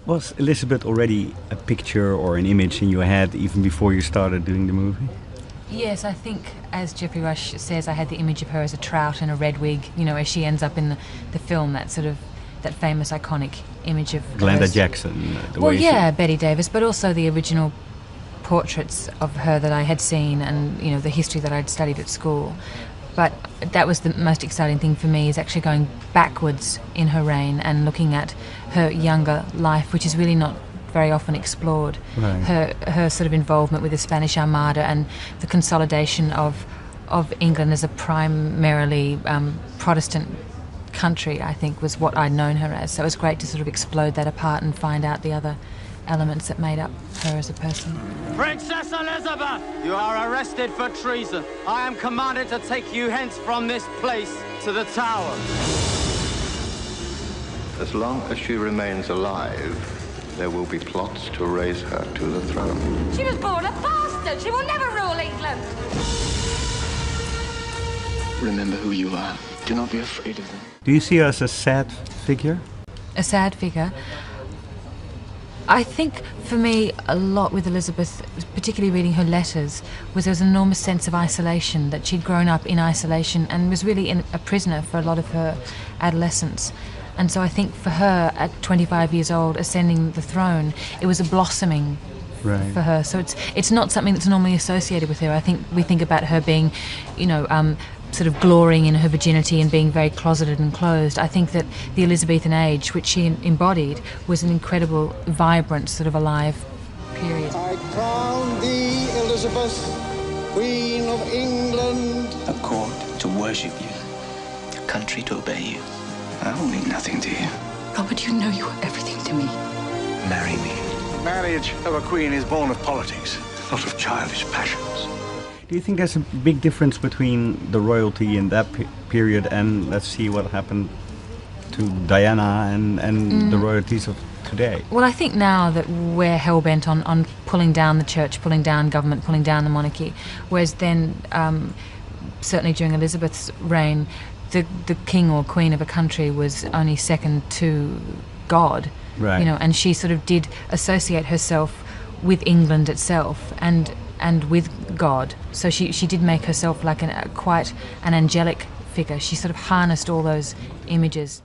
Was Elizabeth already a picture or an image in your head even before you started doing the movie? Yes, I think, as Geoffrey Rush says, I had the image of her as a trout in a red wig, you know, as she ends up in the film, that famous iconic image of Glenda hers. Jackson. Betty Davis, but also the original portraits of her that I had seen and, you know, the history that I'd studied at school. But that was the most exciting thing for me, is actually going backwards in her reign and looking at her younger life, which is really not very often explored. Right. Her sort of involvement with the Spanish Armada and the consolidation of England as a primarily Protestant country, I think, was what I'd known her as. So it was great to sort of explode that apart and find out the other elements that made up her as a person. Princess Elizabeth, you are arrested for treason. I am commanded to take you hence from this place to the Tower. As long as she remains alive, there will be plots to raise her to the throne. She was born a bastard. She will never rule England. Remember who you are. Do not be afraid of them. Do you see her as a sad figure? A sad figure? I think for me, a lot with Elizabeth, particularly reading her letters, was there was an enormous sense of isolation, that she'd grown up in isolation and was really a prisoner for a lot of her adolescence. And so I think for her, at 25 years old, ascending the throne, it was a blossoming for her. So it's not something that's normally associated with her. I think we think about her being, you know, sort of glorying in her virginity and being very closeted and closed. I think that the Elizabethan age, which she embodied, was an incredible, vibrant, sort of alive period. I crown thee, Elizabeth, Queen of England. A court to worship you, a country to obey you. I will mean nothing to you. Robert, you know you are everything to me. Marry me. Marriage of a queen is born of politics, not of childish passions. Do you think there's a big difference between the royalty in that period and, let's see, what happened to Diana and the royalties of today? Well, I think now that we're hell-bent on pulling down the church, pulling down government, pulling down the monarchy, whereas then, certainly during Elizabeth's reign, the king or queen of a country was only second to God, right. You know, and she sort of did associate herself with England itself and with God. So she did make herself like quite an angelic figure. She sort of harnessed all those images.